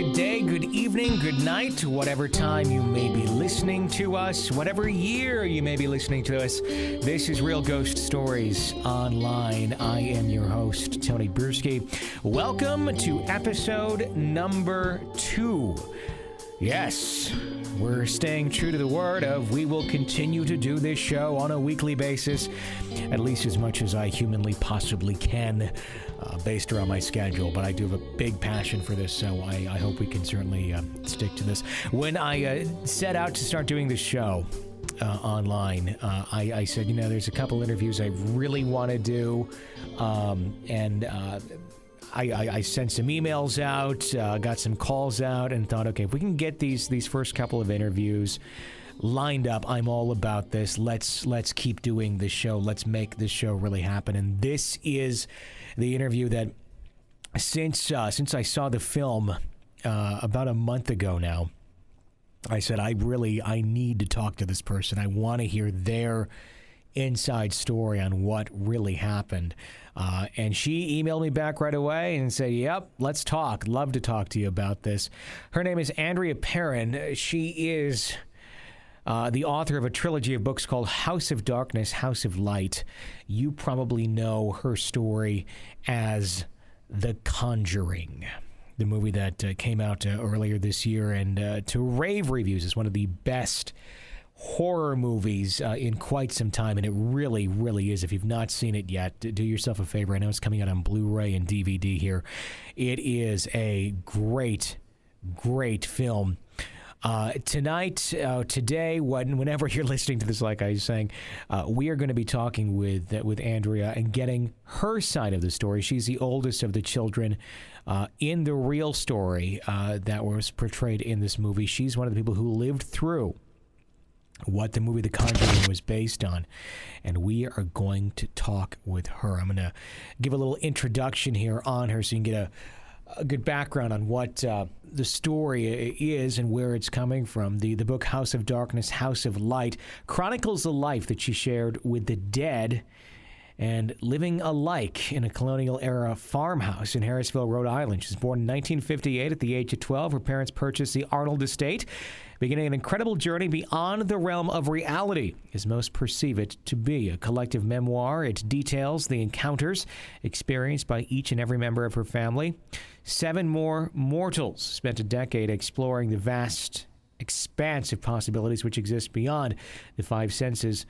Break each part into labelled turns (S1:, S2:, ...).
S1: good day, good evening, good night, whatever time you may be listening to us, whatever year you may be listening to us. This is Real Ghost Stories Online. I am your host, Tony Bruschi. Welcome to episode number 2. Yes, we're staying true to the word of we will continue to do this show on a weekly basis, at least as much as I humanly possibly can, based around my schedule. But I do have a big passion for this, so I hope we can certainly stick to this. When I set out to start doing this show online, I said, you know, there's a couple interviews I really want to do, and I sent some emails out, got some calls out, and thought, okay, if we can get these first couple of interviews lined up, I'm all about this. Let's keep doing this show. Let's make this show really happen. And this is the interview that, since I saw the film about a month ago now, I said I need to talk to this person. I want to hear their inside story on what really happened. And she emailed me back right away and said, yep, let's talk. Love to talk to you about this. Her name is Andrea Perrin. She is the author of a trilogy of books called House of Darkness, House of Light. You probably know her story as The Conjuring, the movie that came out earlier this year and to rave reviews as one of the best horror movies in quite some time, and it really, really is. If you've not seen it yet, do yourself a favor. I know it's coming out on Blu-ray and DVD here. It is a great, great film. Today, whenever you're listening to this, like I was saying, we are going to be talking with Andrea and getting her side of the story. She's the oldest of the children in the real story that was portrayed in this movie. She's one of the people who lived through what the movie The Conjuring was based on, and we are going to talk with her. I'm going to give a little introduction here on her so you can get a good background on what the story is and where it's coming from. The book House of Darkness, House of Light chronicles the life that she shared with the dead and living alike in a colonial-era farmhouse in Harrisville, Rhode Island. She was born in 1958 at the age of 12. Her parents purchased the Arnold estate, beginning an incredible journey beyond the realm of reality, as most perceive it to be. A collective memoir, it details the encounters experienced by each and every member of her family. 7 more mortals spent a decade exploring the vast expanse of possibilities which exist beyond the 5 senses,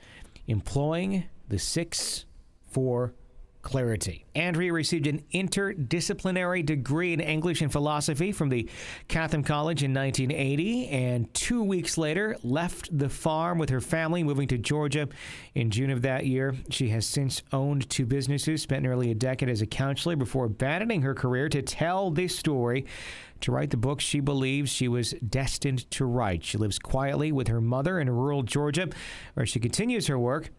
S1: employing the 6 for clarity. Andrea received an interdisciplinary degree in English and philosophy from the Catholic College in 1980, and 2 weeks later left the farm with her family, moving to Georgia in June of that year. She has since owned 2 businesses, spent nearly a decade as a counselor before abandoning her career to tell this story, to write the book she believes she was destined to write. She lives quietly with her mother in rural Georgia, where she continues her work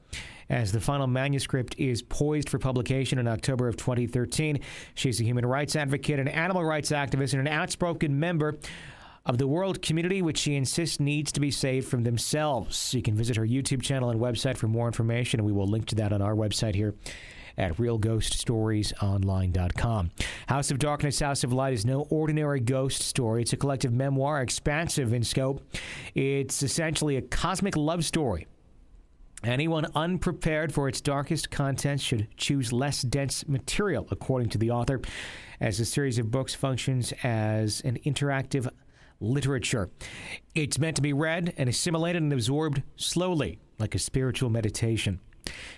S1: as the final manuscript is poised for publication in October of 2013. She's a human rights advocate, an animal rights activist, and an outspoken member of the world community, which she insists needs to be saved from themselves. You can visit her YouTube channel and website for more information, and we will link to that on our website here at realghoststoriesonline.com. House of Darkness, House of Light is no ordinary ghost story. It's a collective memoir, expansive in scope. It's essentially a cosmic love story. Anyone unprepared for its darkest contents should choose less dense material, according to the author, as a series of books functions as an interactive literature. It's meant to be read and assimilated and absorbed slowly, like a spiritual meditation.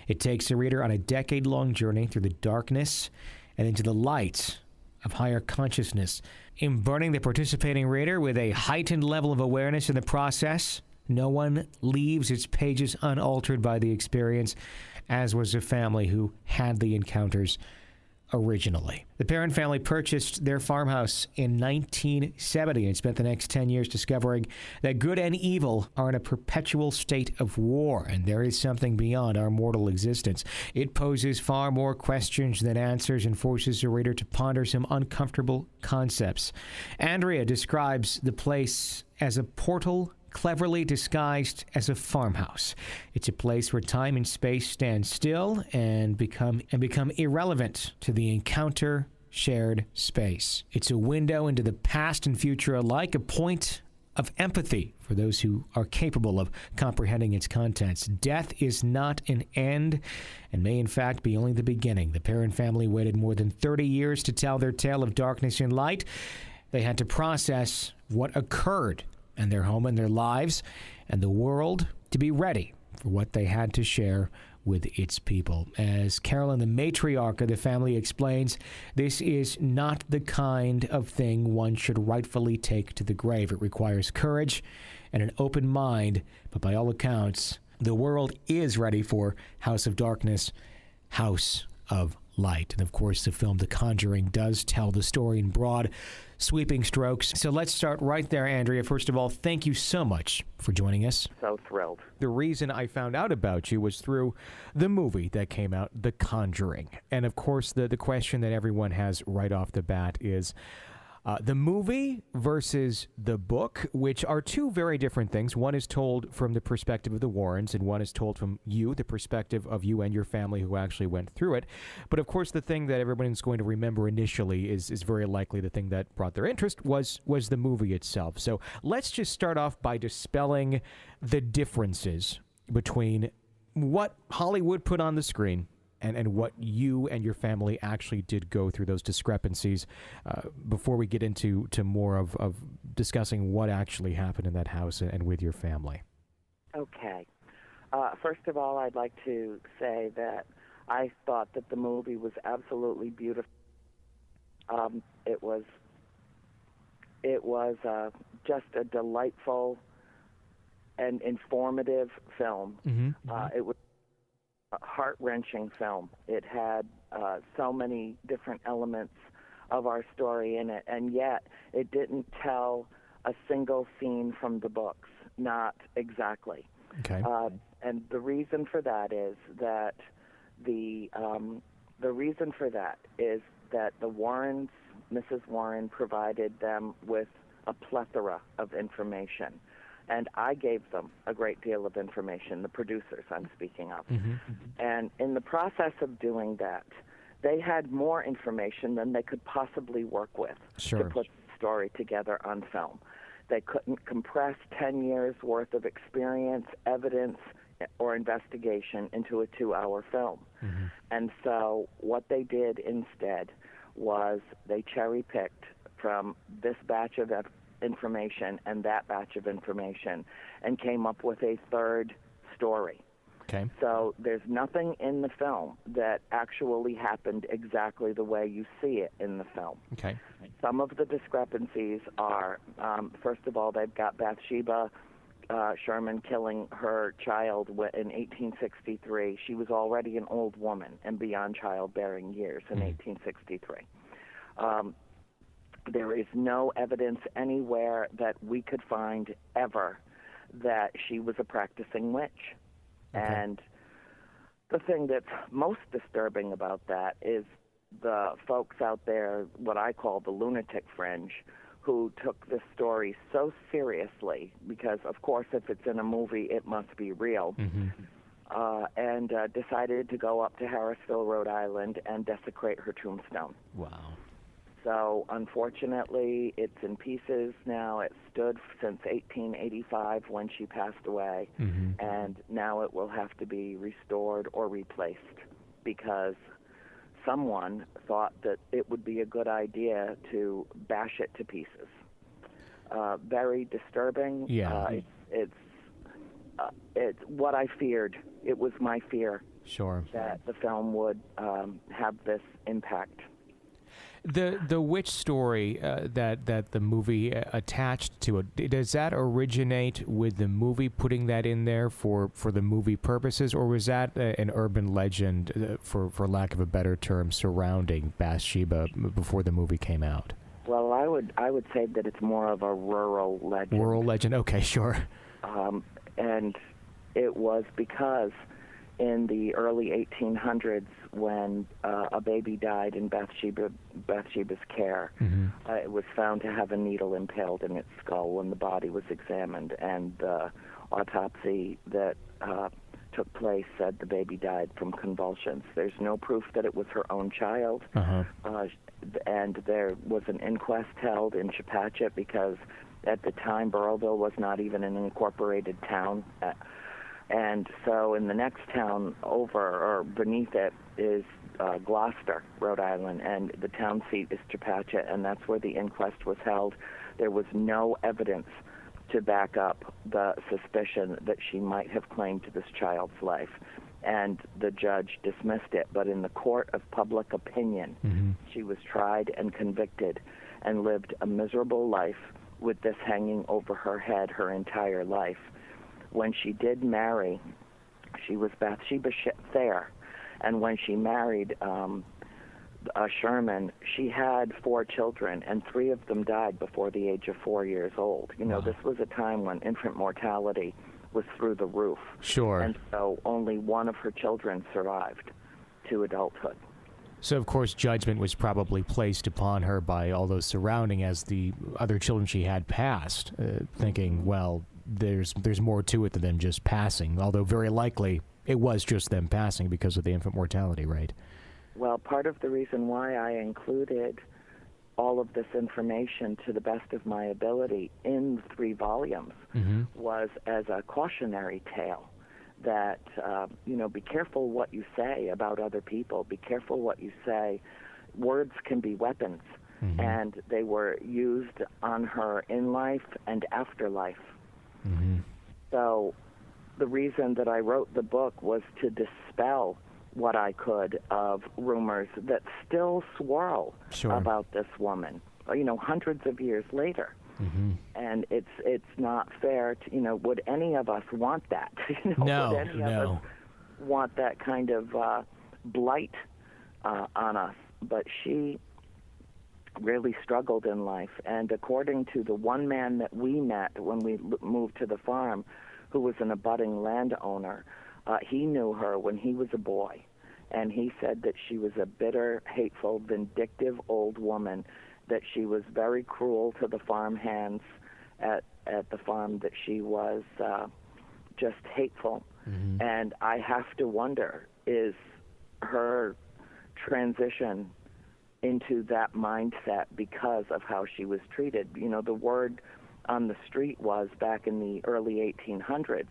S1: It takes the reader on a decade-long journey through the darkness and into the light of higher consciousness, imbuing the participating reader with a heightened level of awareness in the process. No one leaves its pages unaltered by the experience, as was the family who had the encounters originally. The Perrin family purchased their farmhouse in 1970 and spent the next 10 years discovering that good and evil are in a perpetual state of war, and there is something beyond our mortal existence. It poses far more questions than answers and forces the reader to ponder some uncomfortable concepts. Andrea describes the place as a portal cleverly disguised as a farmhouse. It's a place where time and space stand still and become irrelevant to the encounter shared space. It's a window into the past and future alike, a point of empathy for those who are capable of comprehending its contents. Death is not an end and may in fact be only the beginning. The Perron family waited more than 30 years to tell their tale of darkness and light. They had to process what occurred in their home and their lives and the world to be ready for what they had to share with its people. As Carolyn, the matriarch of the family, explains, this is not the kind of thing one should rightfully take to the grave. It requires courage and an open mind, but by all accounts, the world is ready for House of Darkness, House of Light. And of course, the film The Conjuring does tell the story in broad, sweeping strokes. So let's start right there, Andrea. First of all, thank you so much for joining us.
S2: So thrilled.
S1: The reason I found out about you was through the movie that came out, The Conjuring. And of course, the question that everyone has right off the bat is, the movie versus the book, which are two very different things. One is told from the perspective of the Warrens, and one is told from you, the perspective of you and your family who actually went through it. But of course, the thing that everyone's going to remember initially is very likely the thing that brought their interest was the movie itself. So let's just start off by dispelling the differences between what Hollywood put on the screen and what you and your family actually did go through, those discrepancies, before we get into more of discussing what actually happened in that house and with your family.
S2: Okay. First of all, I'd like to say that I thought that the movie was absolutely beautiful. It was just a delightful and informative film. It was a heart-wrenching film. It had so many different elements of our story in it, and yet it didn't tell a single scene from the books, not exactly.
S1: Okay.
S2: And the reason for that is that the Warrens, Mrs. Warren, provided them with a plethora of information. And I gave them a great deal of information, the producers I'm speaking of. And in the process of doing that, they had more information than they could possibly work with to put the story together on film. They couldn't compress 10 years' worth of experience, evidence, or investigation into a 2-hour film. And so what they did instead was they cherry-picked from this batch of information and that batch of information and came up with a third story.
S1: Okay.
S2: So there's nothing in the film that actually happened exactly the way you see it in the film.
S1: Okay.
S2: Some of the discrepancies are, first of all, they've got Bathsheba Sherman killing her child in 1863. She was already an old woman and beyond childbearing years in 1863. There is no evidence anywhere that we could find ever that she was a practicing witch. Okay. And the thing that's most disturbing about that is the folks out there, what I call the lunatic fringe, who took this story so seriously because, of course, if it's in a movie, it must be real, and decided to go up to Harrisville, Rhode Island, and desecrate her tombstone.
S1: Wow.
S2: So, unfortunately, it's in pieces now. It stood since 1885 when she passed away, and now it will have to be restored or replaced because someone thought that it would be a good idea to bash it to pieces. Very disturbing.
S1: Yeah.
S2: It's what I feared. It was my fear.
S1: Sure.
S2: That the film would have this impact.
S1: The witch story that the movie attached to it, does that originate with the movie putting that in there for the movie purposes, or was that an urban legend, for lack of a better term, surrounding Bathsheba before the movie came out?
S2: Well, I would say that it's more of a rural legend.
S1: Rural legend, okay, sure.
S2: And it was because in the early 1800s, when a baby died in Bathsheba's care, it was found to have a needle impaled in its skull when the body was examined, and the autopsy that took place said the baby died from convulsions. There's no proof that it was her own child. and there was an inquest held in Chepachet because at the time Burrillville was not even an incorporated town. And so in the next town over or beneath it is Gloucester, Rhode Island, and the town seat is Chepachet, and that's where the inquest was held. There was no evidence to back up the suspicion that she might have claimed this child's life, and the judge dismissed it. But in the court of public opinion, she was tried and convicted and lived a miserable life with this hanging over her head her entire life. When she did marry, she was Bathsheba Thayer, and when she married Sherman, she had 4 children, and 3 of them died before the age of 4 years old. You know, this was a time when infant mortality was through the roof.
S1: Sure.
S2: And so only 1 of her children survived to adulthood.
S1: So, of course, judgment was probably placed upon her by all those surrounding as the other children she had passed, thinking, well, there's more to it than them just passing, although very likely it was just them passing because of the infant mortality rate. Well,
S2: part of the reason why I included all of this information to the best of my ability in 3 volumes was as a cautionary tale that, be careful what you say about other people. Be careful what you say. Words can be weapons, and they were used on her in life and afterlife. So the reason that I wrote the book was to dispel what I could of rumors that still swirl about this woman, hundreds of years later. And it's not fair to, would any of us want that?
S1: No,
S2: would any of us want that kind of blight on us? But she really struggled in life, and according to the one man that we met when we moved to the farm, who was an abutting landowner, he knew her when he was a boy, and he said that she was a bitter, hateful, vindictive old woman, that she was very cruel to the farm hands at the farm, that she was just hateful. And I have to wonder, is her transition into that mindset because of how she was treated? The word on the street was, back in the early 1800s,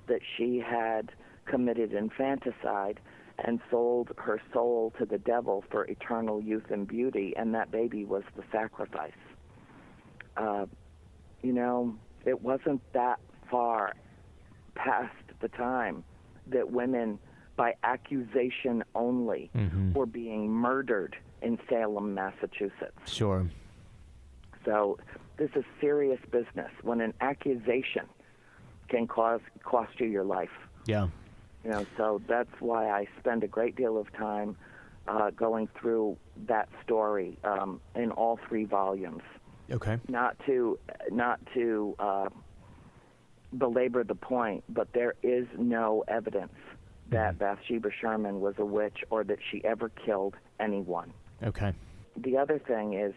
S2: that she had committed infanticide and sold her soul to the devil for eternal youth and beauty, and that baby was the sacrifice. It wasn't that far past the time that women, by accusation only, were being murdered in Salem, Massachusetts.
S1: Sure.
S2: So this is serious business when an accusation can cost you your life.
S1: Yeah.
S2: So that's why I spend a great deal of time going through that story in all 3 volumes.
S1: Okay.
S2: Not to belabor the point, but there is no evidence that Bathsheba Sherman was a witch or that she ever killed anyone.
S1: Okay.
S2: The other thing is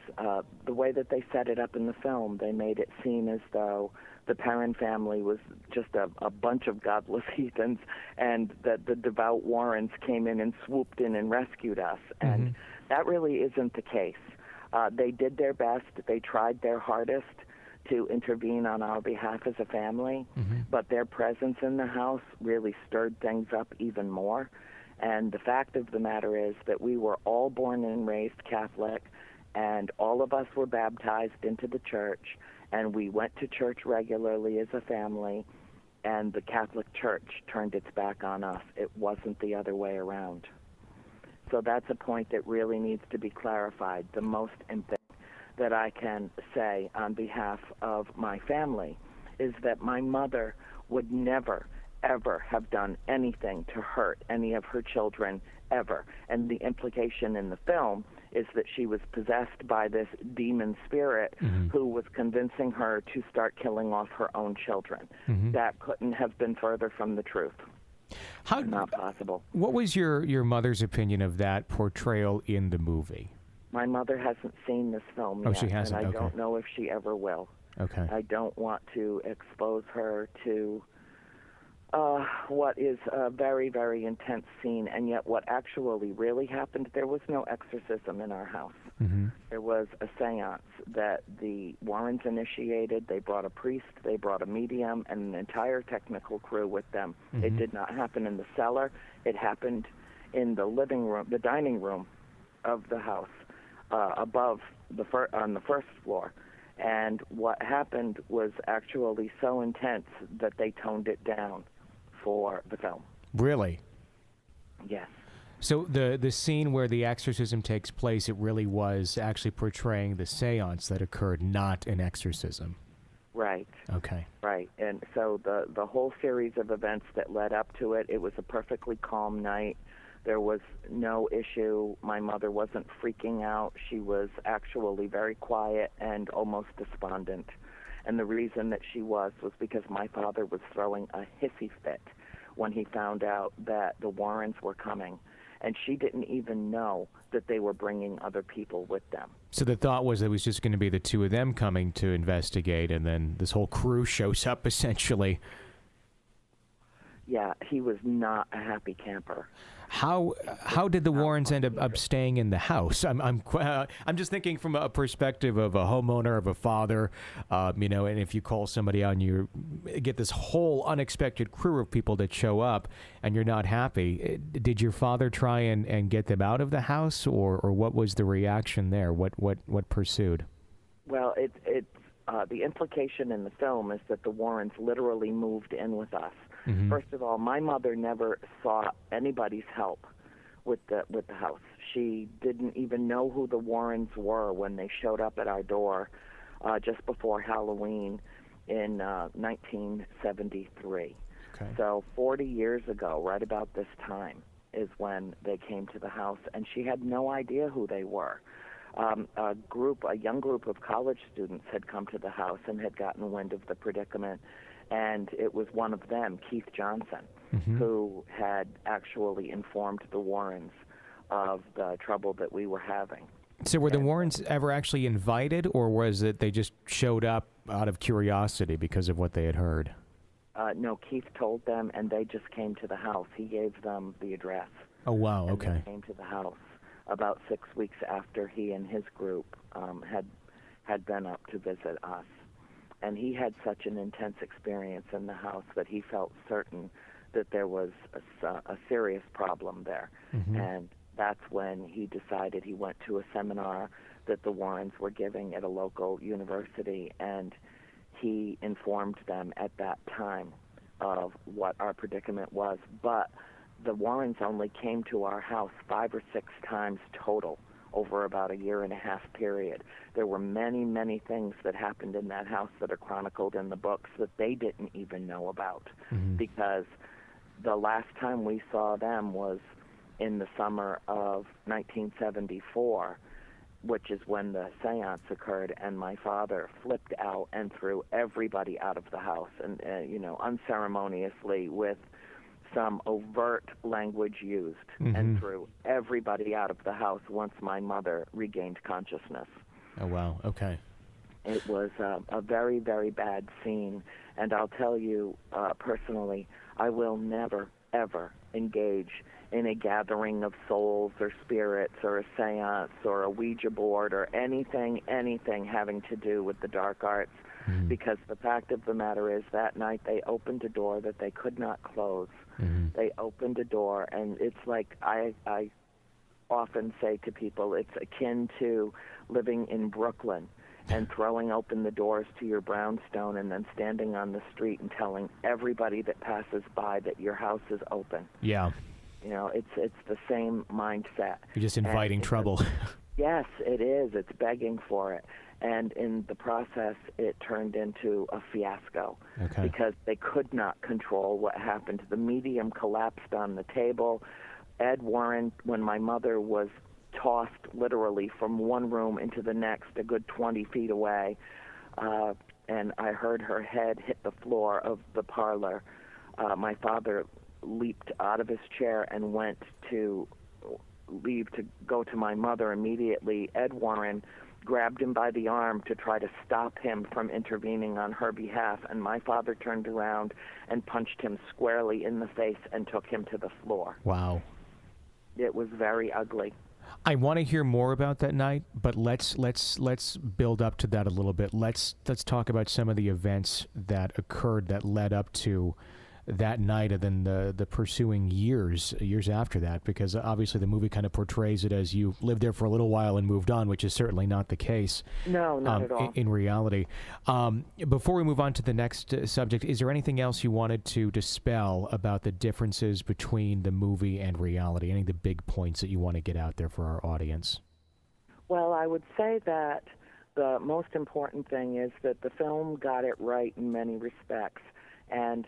S2: the way that they set it up in the film. They made it seem as though the Perrin family was just a bunch of godless heathens, and that the devout Warrens came in and swooped in and rescued us. And that really isn't the case. They did their best. They tried their hardest to intervene on our behalf as a family, but their presence in the house really stirred things up even more. And the fact of the matter is that we were all born and raised Catholic, and all of us were baptized into the church, and we went to church regularly as a family, and the Catholic Church turned its back on us. It wasn't the other way around. So that's a point that really needs to be clarified. The most important that I can say on behalf of my family is that my mother would never, ever have done anything to hurt any of her children, ever. And the implication in the film is that she was possessed by this demon spirit who was convincing her to start killing off her own children. That couldn't have been further from the truth. Not possible.
S1: What was your mother's opinion of that portrayal in the movie?
S2: My mother hasn't seen this film yet.
S1: Oh, she hasn't?
S2: And I don't know if she ever will.
S1: Okay.
S2: I don't want to expose her to what is a very, very intense scene, and yet what actually really happened, there was no exorcism in our house.
S1: Mm-hmm.
S2: There was a seance that the Warrens initiated. They brought a priest, they brought a medium, and an entire technical crew with them.
S1: Mm-hmm.
S2: It did not happen in the cellar. It happened in the living room, the dining room of the house, above on the first floor. And what happened was actually so intense that they toned it down for the film.
S1: Really?
S2: Yes.
S1: So the scene where the exorcism takes place, it really was actually portraying the seance that occurred, not an exorcism.
S2: Right.
S1: Okay.
S2: Right. And so the whole series of events that led up to it, it was a perfectly calm night. There was no issue. My mother wasn't freaking out. She was actually very quiet and almost despondent. And the reason that she was because my father was throwing a hissy fit when he found out that the Warrens were coming. And she didn't even know that they were bringing other people with them.
S1: So the thought was it was just going to be the two of them coming to investigate, and then this whole crew shows up, essentially.
S2: Yeah, he was not a happy camper.
S1: How did the Warrens end up staying in the house? I'm just thinking from a perspective of a homeowner, of a father, and if you call somebody out and you get this whole unexpected crew of people that show up and you're not happy. Did your father try and get them out of the house, or what was the reaction there? What pursued?
S2: Well, the implication in the film is that the Warrens literally moved in with us.
S1: Mm-hmm.
S2: First of all, my mother never sought anybody's help with the house. She didn't even know who the Warrens were when they showed up at our door just before Halloween in 1973.
S1: Okay.
S2: So 40 years ago, right about this time, is when they came to the house, and she had no idea who they were. A young group of college students had come to the house and had gotten wind of the predicament, and it was one of them, Keith Johnson,
S1: mm-hmm.
S2: who had actually informed the Warrens of the trouble that we were having.
S1: So were the Warrens ever actually invited, or was it they just showed up out of curiosity because of what they had heard?
S2: No, Keith told them, and they just came to the house. He gave them the address.
S1: Oh, wow, okay.
S2: And they came to the house about 6 weeks after he and his group had been up to visit us. And he had such an intense experience in the house that he felt certain that there was a serious problem there.
S1: Mm-hmm.
S2: And that's when he decided he went to a seminar that the Warrens were giving at a local university, and he informed them at that time of what our predicament was. But the Warrens only came to our house 5 or 6 times total over about a 1.5-year period. There were many, many things that happened in that house that are chronicled in the books that they didn't even know about,
S1: mm-hmm.
S2: because the last time we saw them was in the summer of 1974, which is when the seance occurred, and my father flipped out and threw everybody out of the house, and unceremoniously, with some overt language used,
S1: mm-hmm.
S2: and threw everybody out of the house once my mother regained consciousness.
S1: Oh, wow, okay.
S2: It was a very, very bad scene, and I'll tell you personally, I will never, ever engage in a gathering of souls or spirits or a seance or a Ouija board or anything having to do with the dark arts, mm-hmm. because the fact of the matter is that night they opened a door that they could not close.
S1: Mm-hmm.
S2: They opened a door, and it's like I often say to people, it's akin to living in Brooklyn and throwing open the doors to your brownstone and then standing on the street and telling everybody that passes by that your house is open.
S1: Yeah.
S2: It's the same mindset.
S1: You're just inviting trouble.
S2: Yes, it is. It's begging for it. And in the process, it turned into a fiasco,
S1: okay.
S2: because they could not control what happened. The medium collapsed on the table. Ed Warren, when my mother was tossed literally from one room into the next, a good 20 feet away, and I heard her head hit the floor of the parlor, my father leaped out of his chair and went to leave to go to my mother immediately. Ed Warren grabbed him by the arm to try to stop him from intervening on her behalf, and my father turned around and punched him squarely in the face and took him to the floor.
S1: Wow.
S2: It was very ugly.
S1: I want to hear more about that night, but let's build up to that a little bit. Let's talk about some of the events that occurred that led up to that night and then the pursuing years after that, because obviously the movie kind of portrays it as you lived there for a little while and moved on, which is certainly not the case.
S2: No, not at all.
S1: In reality. Before we move on to the next subject, is there anything else you wanted to dispel about the differences between the movie and reality? Any of the big points that you want to get out there for our audience?
S2: Well, I would say that the most important thing is that the film got it right in many respects. And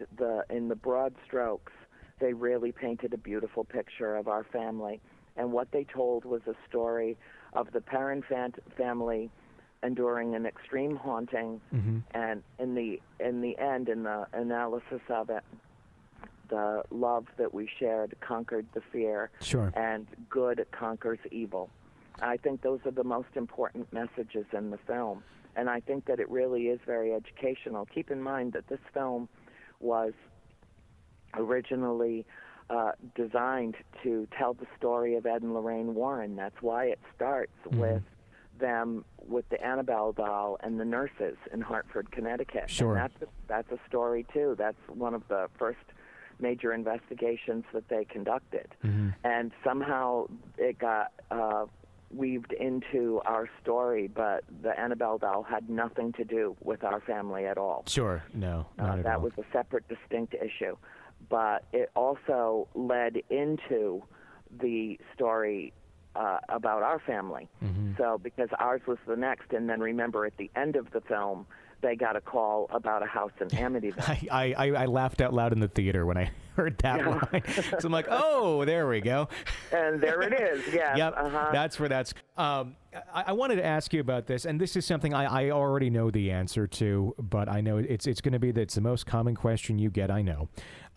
S2: in the broad strokes, they really painted a beautiful picture of our family. And what they told was a story of the Perrin family enduring an extreme haunting, and in the end, in the analysis of it, the love that we shared conquered the fear, and good conquers evil. I think those are the most important messages in the film, and I think that it really is very educational. Keep in mind that this film was originally designed to tell the story of Ed and Lorraine Warren. That's why it starts with them, with the Annabelle doll and the nurses in Hartford, Connecticut.
S1: Sure.
S2: And that's a story, too. That's one of the first major investigations that they conducted. And somehow it got weaved into our story, but the Annabelle doll had nothing to do with our family at all.
S1: Sure, no, not at all.
S2: That was a separate, distinct issue. But it also led into the story about our family. So, because ours was the next, and then remember at the end of the film, they got a call about a house in Amityville.
S1: I laughed out loud in the theater when I heard that line. So I'm like, oh, there we go.
S2: And there it is, yes.
S1: Yep, that's where that's... I wanted to ask you about this, and this is something I already know the answer to, but I know it's going to be that's the most common question you get, I know.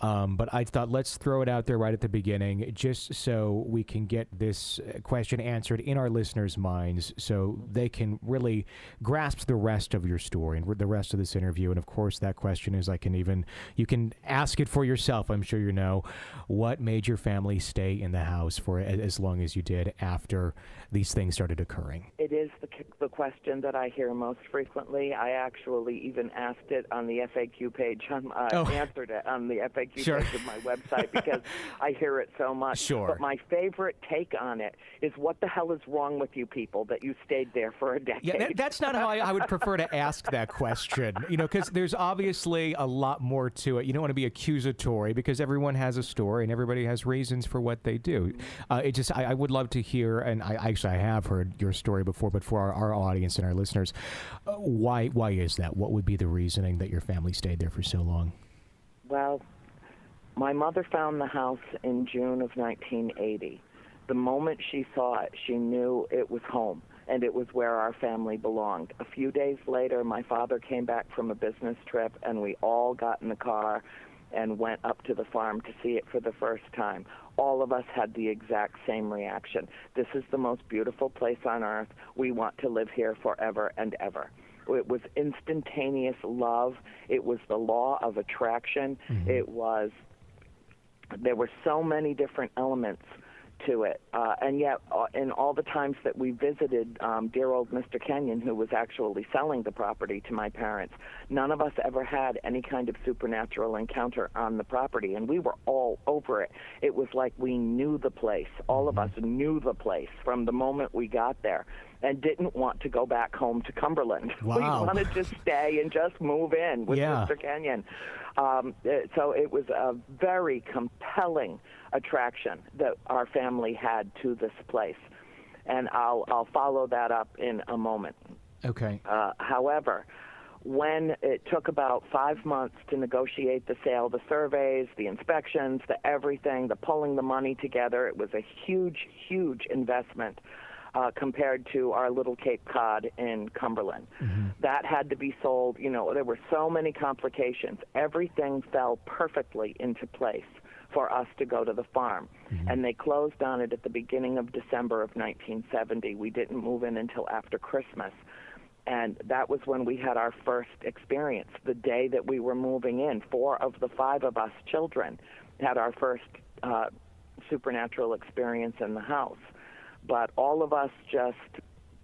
S1: But I thought let's throw it out there right at the beginning, just so we can get this question answered in our listeners' minds so they can really grasp the rest of your story and the rest of this interview. And of course, that question is you can ask it for yourself, I'm sure you know. What made your family stay in the house for as long as you did after these things started occurring?
S2: It is the question that I hear most frequently. I actually even asked it on the FAQ page. Answered it on the FAQ page of my website because I hear it so much.
S1: Sure.
S2: But my favorite take on it is, what the hell is wrong with you people that you stayed there for a decade?
S1: Yeah, that's not how I would prefer to ask that question, because there's obviously a lot more to it. You don't want to be accusatory because everyone has a story and everybody has reasons for what they do. I would love to hear, and I have heard your story before, but for our audience and our listeners, why is that? What would be the reasoning that your family stayed there for so long?
S2: Well, my mother found the house in June of 1980. The moment she saw it, she knew it was home, and it was where our family belonged. A few days later, my father came back from a business trip, and we all got in the car and went up to the farm to see it for the first time. All of us had the exact same reaction. This is the most beautiful place on earth. We want to live here forever and ever. It was instantaneous love. It was the law of attraction. There were so many different elements to it. And yet, in all the times that we visited dear old Mr. Kenyon, who was actually selling the property to my parents, none of us ever had any kind of supernatural encounter on the property, and we were all over it. It was like we knew the place. All of us knew the place from the moment we got there and didn't want to go back home to Cumberland.
S1: Wow.
S2: We wanted to stay and just move in with Mr. Kenyon. So it was a very compelling attraction that our family had to this place. And I'll follow that up in a moment.
S1: Okay.
S2: However, when it took about 5 months to negotiate the sale, the surveys, the inspections, the everything, the pulling the money together, it was a huge, huge investment compared to our little Cape Cod in Cumberland. That had to be sold. There were so many complications. Everything fell perfectly into place for us to go to the farm. And they closed on it at the beginning of December of 1970. We didn't move in until after Christmas. And that was when we had our first experience. The day that we were moving in, 4 of the 5 of us children had our first supernatural experience in the house. But all of us just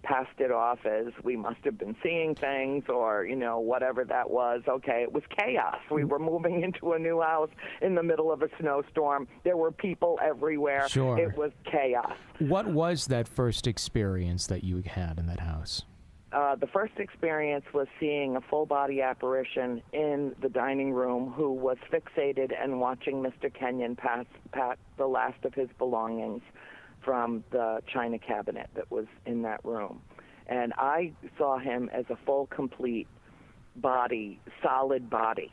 S2: passed it off as we must have been seeing things, or, you know, whatever that was. Okay, it was chaos. We were moving into a new house in the middle of a snowstorm. There were people everywhere.
S1: Sure.
S2: It was chaos.
S1: What was that first experience that you had in that house?
S2: The first experience was seeing a full-body apparition in the dining room who was fixated and watching Mr. Kenyon pack the last of his belongings from the china cabinet that was in that room. And I saw him as a full, complete body, solid body.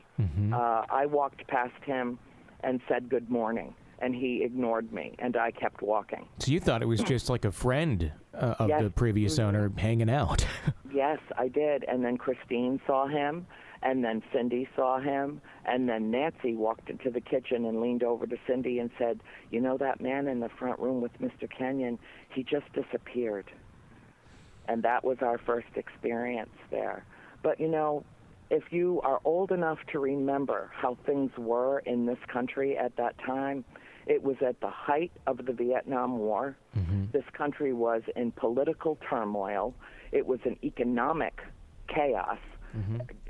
S2: I walked past him and said good morning, and he ignored me, and I kept walking.
S1: So you thought it was just like a friend of
S2: Yes.
S1: the previous owner hanging out.
S2: Yes, I did. And then Christine saw him, and then Cindy saw him, and then Nancy walked into the kitchen and leaned over to Cindy and said, you know that man in the front room with Mr. Kenyon, he just disappeared. And that was our first experience there. But, you know, if you are old enough to remember how things were in this country at that time, it was at the height of the Vietnam War. This country was in political turmoil. It was an economic chaos,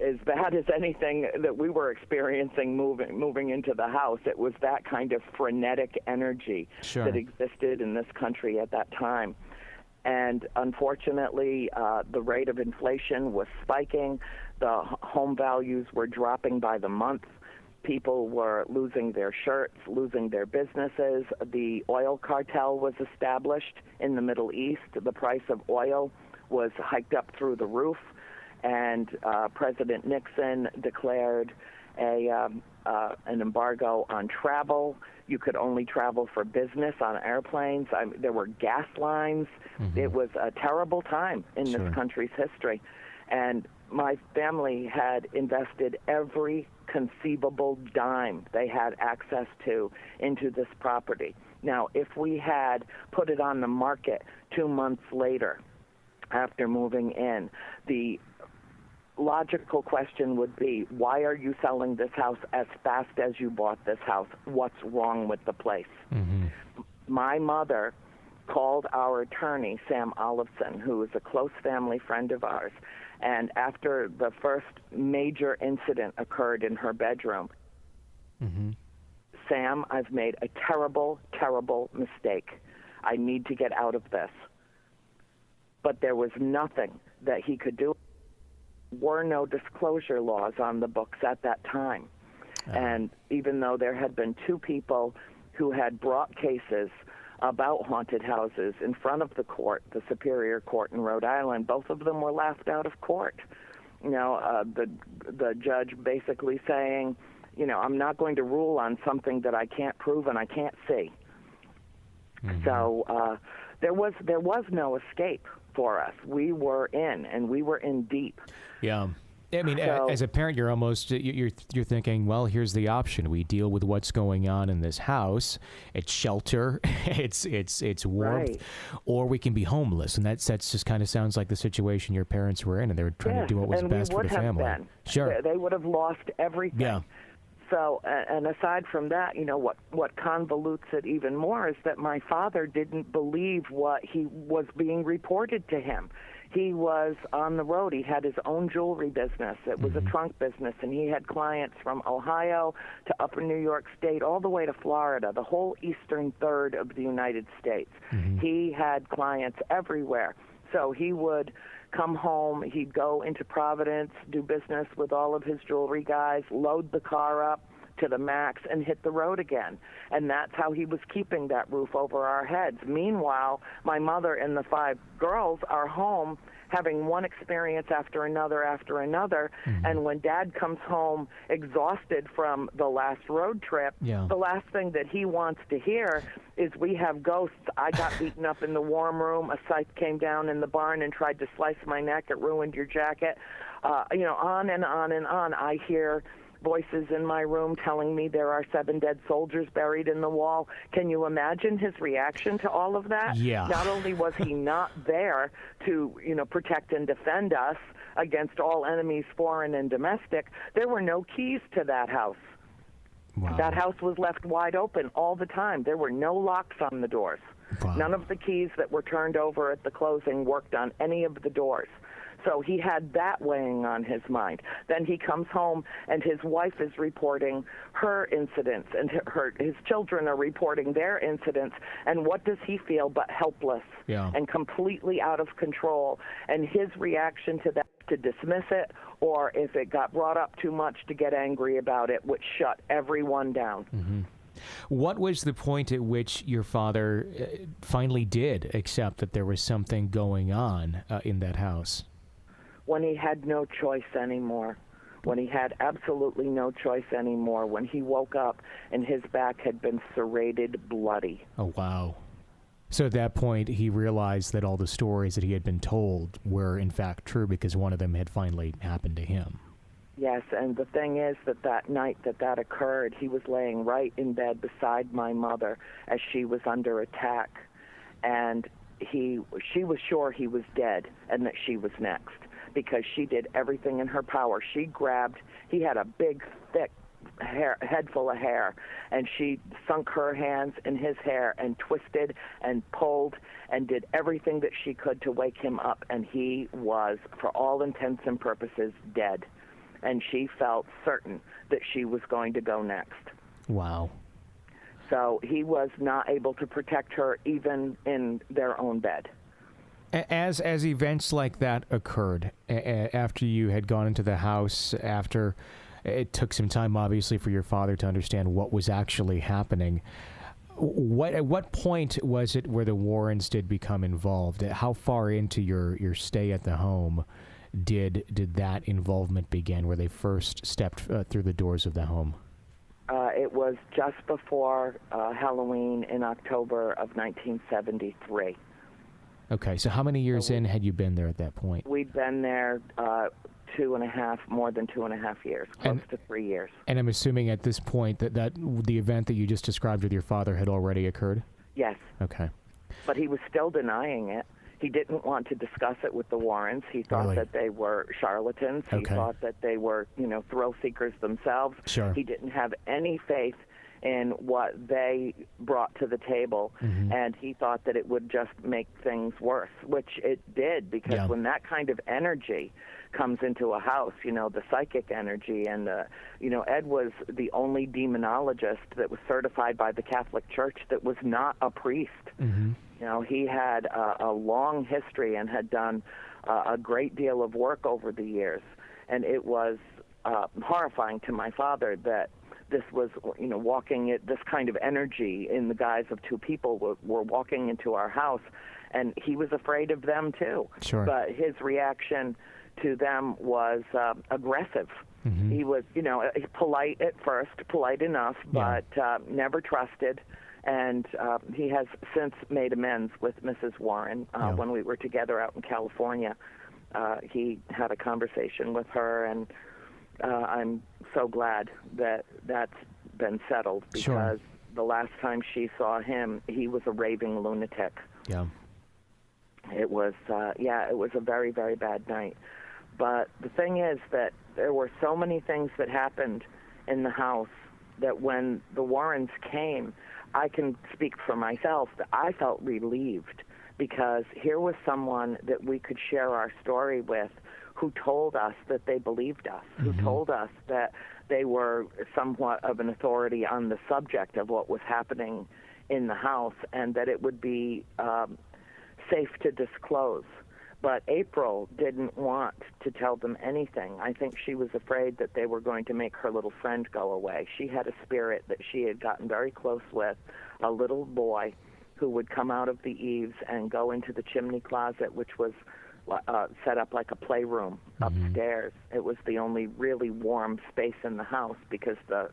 S2: as bad as anything that we were experiencing moving into the house. It was that kind of frenetic energy that existed in this country at that time. And unfortunately, the rate of inflation was spiking. The home values were dropping by the month. People were losing their shirts, losing their businesses. The oil cartel was established in the Middle East. The price of oil was hiked up through the roof, and President Nixon declared an embargo on travel. You could only travel for business on airplanes. There were gas lines. It was a terrible time in this country's history. And my family had invested every conceivable dime they had access to into this property. Now, if we had put it on the market 2 months later after moving in, the logical question would be, why are you selling this house as fast as you bought this house? What's wrong with the place? My mother called our attorney, Sam Olofsson, who is a close family friend of ours, and after the first major incident occurred in her bedroom, Sam, I've made a terrible, terrible mistake. I need to get out of this. But there was nothing that he could do. There were no disclosure laws on the books at that time. And even though there had been 2 people who had brought cases about haunted houses in front of the court, the Superior Court in Rhode Island, both of them were laughed out of court. You know, the judge basically saying, you know, I'm not going to rule on something that I can't prove and I can't see. So there was no escape for us. We were in, and we were in deep.
S1: Yeah. I mean, as a parent, you're almost you're thinking, well, here's the option: we deal with what's going on in this house. It's shelter, it's warmth, or we can be homeless. And that just kind of sounds like the situation your parents were in, and they were trying to do what was best for the family. Sure,
S2: they would have lost everything.
S1: Yeah.
S2: So, and aside from that, you know, what convolutes it even more is that my father didn't believe what he was being reported to him. He was on the road. He had his own jewelry business. It was a trunk business, and he had clients from Ohio to upper New York State, all the way to Florida, the whole eastern third of the United States. He had clients everywhere. So he would come home, he'd go into Providence, do business with all of his jewelry guys, load the car up to the max, and hit the road again. And that's how he was keeping that roof over our heads. Meanwhile, my mother and the 5 girls are home having one experience after another, and when Dad comes home exhausted from the last road trip, the last thing that he wants to hear is we have ghosts. I got beaten up in the warm room. A scythe came down in the barn and tried to slice my neck. It ruined your jacket. You know, on and on and on. I hear voices in my room telling me there are 7 dead soldiers buried in the wall. Can you imagine his reaction to all of that?
S1: Yeah.
S2: Not only was he not there to, protect and defend us against all enemies, foreign and domestic, there were no keys to that house.
S1: Wow.
S2: That house was left wide open all the time. There were no locks on the doors.
S1: Wow.
S2: None of the keys that were turned over at the closing worked on any of the doors. So he had that weighing on his mind. Then he comes home, and his wife is reporting her incidents, and his children are reporting their incidents. And what does he feel but helpless and completely out of control? And his reaction to that, to dismiss it, or if it got brought up too much, to get angry about it, which shut everyone down.
S1: Mm-hmm. What was the point at which your father finally did accept that there was something going on in that house?
S2: When he had no choice anymore, when he had absolutely no choice anymore, when he woke up and his back had been serrated bloody.
S1: Oh, wow. So at that point, he realized that all the stories that he had been told were, in fact, true because one of them had finally happened to him.
S2: Yes, and the thing is that night that occurred, he was laying right in bed beside my mother as she was under attack, and she was sure he was dead and that she was next, because she did everything in her power. He had a big, thick head full of hair, and she sunk her hands in his hair and twisted and pulled and did everything that she could to wake him up, and he was, for all intents and purposes, dead. And she felt certain that she was going to go next.
S1: Wow.
S2: So he was not able to protect her even in their own bed.
S1: As events like that occurred, after you had gone into the house, after it took some time, obviously, for your father to understand what was actually happening, at what point was it where the Warrens did become involved? How far into your stay at the home did that involvement begin, where they first stepped through the doors of the home?
S2: It was just before Halloween in October of 1973.
S1: Okay, so how many years in had you been there at that point?
S2: We'd been there more than 2.5 years, close to 3 years.
S1: And I'm assuming at this point that the event that you just described with your father had already occurred?
S2: Yes.
S1: Okay.
S2: But he was still denying it. He didn't want to discuss it with the Warrens. He thought that they were charlatans.
S1: Okay.
S2: He thought that they were, thrill seekers themselves.
S1: Sure.
S2: He didn't have any faith in what they brought to the table, and he thought that it would just make things worse, which it did, because when that kind of energy comes into a house, the psychic energy, and Ed was the only demonologist that was certified by the Catholic Church that was not a priest. He had a long history and had done a great deal of work over the years, and it was horrifying to my father that this was, this kind of energy in the guise of two people were walking into our house, and he was afraid of them too.
S1: Sure.
S2: But his reaction to them was aggressive. He was, polite at first, polite enough, but never trusted. And he has since made amends with Mrs. Warren. When we were together out in California, he had a conversation with her, and I'm so glad that that's been settled, because the last time she saw him, he was a raving lunatic.
S1: Yeah.
S2: It was, it was a very, very bad night. But the thing is that there were so many things that happened in the house that when the Warrens came, I can speak for myself, that I felt relieved, because here was someone that we could share our story with, who told us that they believed us, who told us that they were somewhat of an authority on the subject of what was happening in the house, and that it would be safe to disclose. But April didn't want to tell them anything. I think she was afraid that they were going to make her little friend go away. She had a spirit that she had gotten very close with, a little boy who would come out of the eaves and go into the chimney closet, which was set up like a playroom upstairs. It was the only really warm space in the house, because the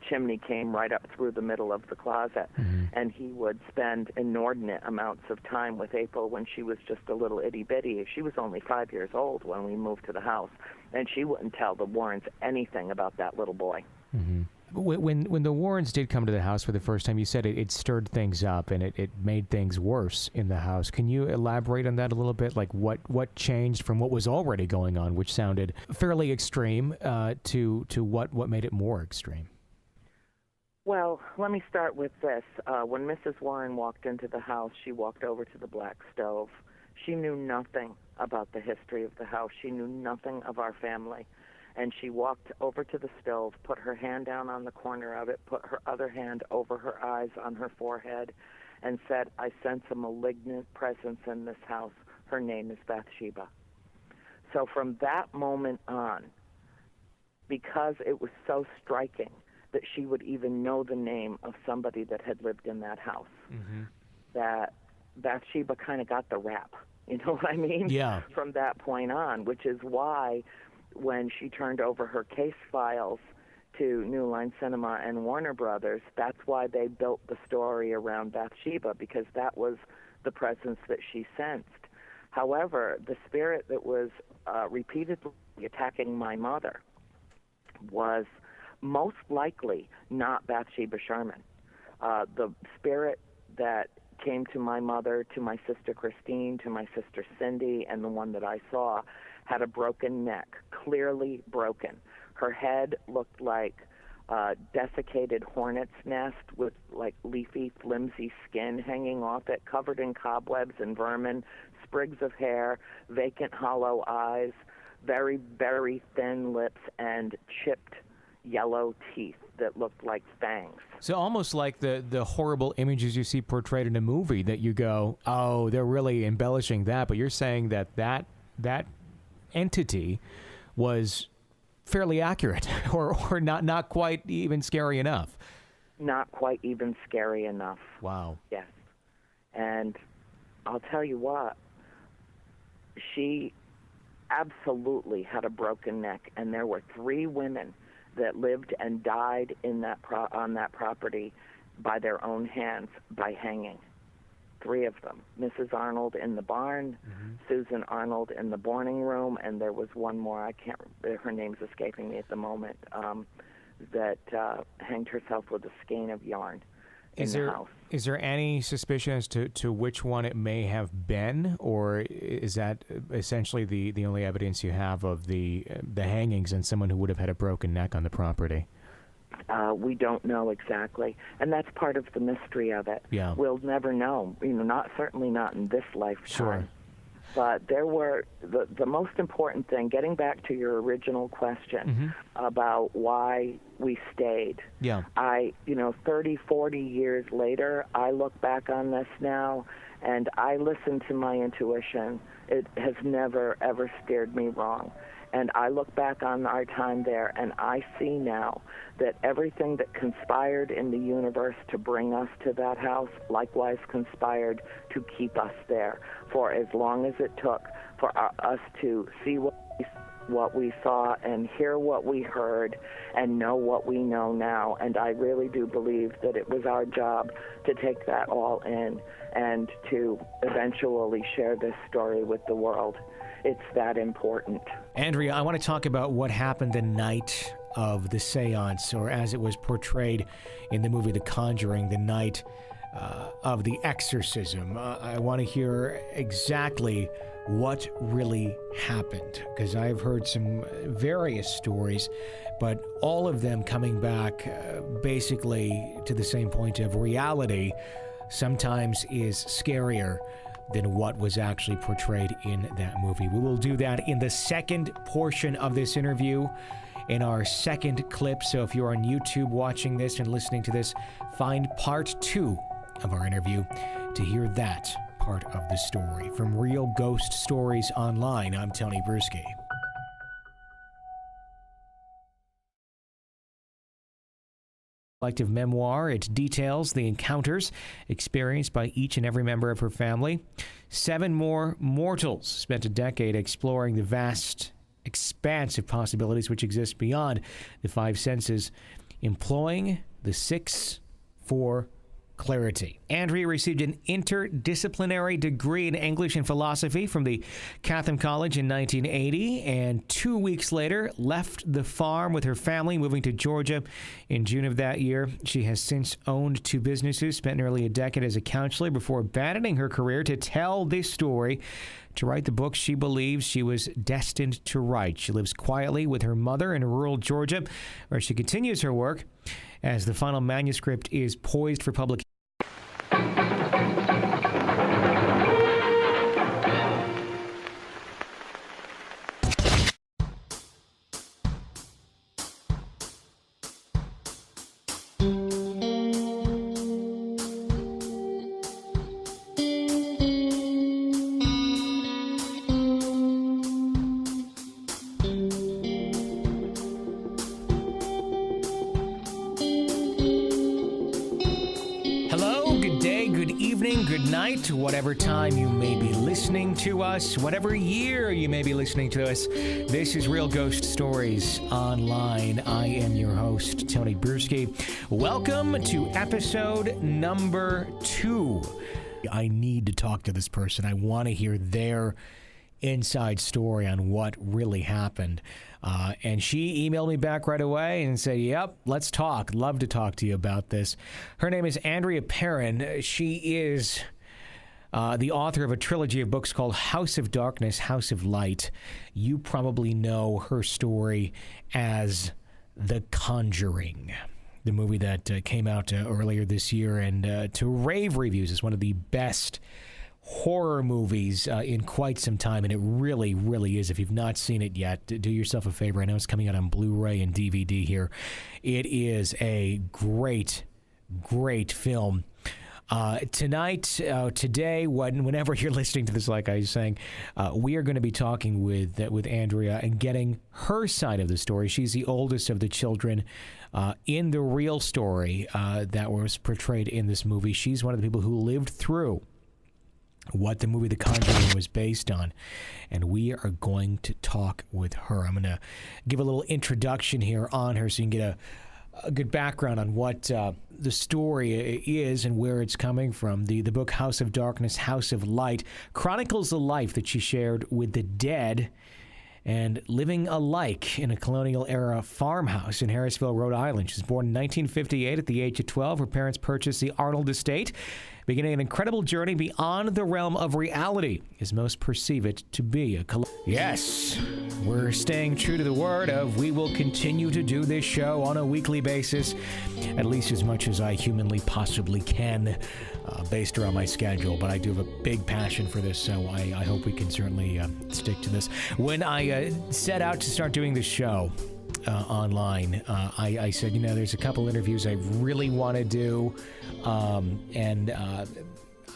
S2: chimney came right up through the middle of the closet. And he would spend inordinate amounts of time with April when she was just a little itty-bitty. She was only 5 years old when we moved to the house. And she wouldn't tell the Warrens anything about that little boy.
S1: Mm-hmm. When the Warrens did come to the house for the first time, you said it stirred things up and it made things worse in the house. Can you elaborate on that a little bit? Like what changed from what was already going on, which sounded fairly extreme, to what made it more extreme?
S2: Well, let me start with this. When Mrs. Warren walked into the house, she walked over to the black stove. She knew nothing about the history of the house. She knew nothing of our family. And she walked over to the stove, put her hand down on the corner of it, put her other hand over her eyes on her forehead, and said, "I sense a malignant presence in this house. Her name is Bathsheba." So from that moment on, because it was so striking that she would even know the name of somebody that had lived in that house, that Bathsheba kind of got the rap. You know what I mean?
S1: Yeah.
S2: From that point on, which is why when she turned over her case files to New Line Cinema and Warner Brothers, that's why they built the story around Bathsheba, because that was the presence that she sensed. However, the spirit that was repeatedly attacking my mother was most likely not Bathsheba Sherman. The spirit that came to my mother, to my sister Christine, to my sister Cindy, and the one that I saw had a broken neck, clearly broken. Her head looked like a desiccated hornet's nest with like leafy, flimsy skin hanging off it, covered in cobwebs and vermin, sprigs of hair, vacant hollow eyes, very, very thin lips, and chipped yellow teeth that looked like fangs.
S1: So almost like the horrible images you see portrayed in a movie that you go, oh, they're really embellishing that, but you're saying that entity was fairly accurate or not quite even scary enough.
S2: Not quite even scary enough.
S1: Wow.
S2: Yes. And I'll tell you what, she absolutely had a broken neck, and there were 3 women that lived and died in that on that property by their own hands by hanging. 3 of them. Mrs. Arnold in the barn, Susan Arnold in the boarding room, and there was one more, I can't, her name's escaping me at the moment, that hanged herself with a skein of yarn in the house.
S1: Is there any suspicion as to which one it may have been, or is that essentially the only evidence you have of the hangings and someone who would have had a broken neck on the property?
S2: We don't know exactly, and that's part of the mystery of it.
S1: Yeah.
S2: We'll never know, certainly not in this lifetime.
S1: Sure.
S2: But there were, the most important thing, getting back to your original question about why we stayed.
S1: Yeah.
S2: 30, 40 years later, I look back on this now, and I listen to my intuition. It has never, ever steered me wrong. And I look back on our time there, and I see now that everything that conspired in the universe to bring us to that house likewise conspired to keep us there for as long as it took for us to see what we saw and hear what we heard and know what we know now. And I really do believe that it was our job to take that all in and to eventually share this story with the world. It's that important.
S1: Andrea, I want to talk about what happened the night of the seance, or as it was portrayed in the movie The Conjuring, the night of the exorcism. I want to hear exactly what really happened, because I've heard some various stories, but all of them coming back basically to the same point of reality sometimes is scarier than what was actually portrayed in that movie. We will do that in the second portion of this interview, in our second clip. So if you're on YouTube watching this and listening to this, find part 2 of our interview to hear that part of the story. From Real Ghost Stories Online, I'm Tony Bruschi. Collective memoir. It details the encounters experienced by each and every member of her family. 7 more mortals spent a decade exploring the vast expanse of possibilities which exist beyond the 5 senses, employing the 6-4 clarity. Andrea received an interdisciplinary degree in English and philosophy from the Catholic College in 1980, and 2 weeks later left the farm with her family, moving to Georgia in June of that year. She has since owned 2 businesses, spent nearly a decade as a counselor before abandoning her career to tell this story, to write the book she believes she was destined to write. She lives quietly with her mother in rural Georgia, where she continues her work as the final manuscript is poised for publication. Good night, whatever time you may be listening to us, whatever year you may be listening to us. This is Real Ghost Stories Online. I am your host, Tony Bruschi. Welcome to episode number 2. I need to talk to this person. I want to hear their inside story on what really happened. And she emailed me back right away and said, yep, let's talk. Love to talk to you about this. Her name is Andrea Perrin. She is the author of a trilogy of books called House of Darkness, House of Light. You probably know her story as The Conjuring, the movie that came out earlier this year and to rave reviews is one of the best horror movies in quite some time, and it really, really is. If you've not seen it yet, do yourself a favor. I know it's coming out on Blu-ray and DVD here. It is a great, great film. Today, whenever you're listening to this, like I was saying, we are going to be talking with Andrea and getting her side of the story. She's the oldest of the children in the real story that was portrayed in this movie. She's one of the people who lived through what the movie The Conjuring was based on, and we are going to talk with her. I'm going to give a little introduction here on her so you can get a good background on what the story is and where it's coming from. The book House of Darkness, House of Light chronicles the life that she shared with the dead and living alike in a colonial-era farmhouse in Harrisville, Rhode Island. She was born in 1958 at the age of 12. Her parents purchased the Arnold estate, beginning an incredible journey beyond the realm of reality, as most perceive it to be. Yes, we're staying true to the word of we will continue to do this show on a weekly basis, at least as much as I humanly possibly can, based around my schedule. But I do have a big passion for this, so I hope we can certainly stick to this. When I set out to start doing this show online, I said, you know, there's a couple interviews I really want to do, and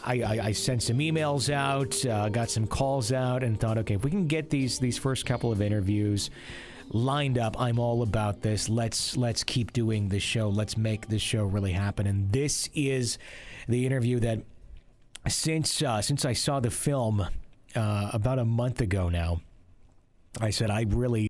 S1: I sent some emails out, got some calls out, and thought, okay, if we can get these first couple of interviews lined up, I'm all about this. Let's keep doing this show. Let's make this show really happen. And this is the interview that since I saw the film about a month ago now, I said I really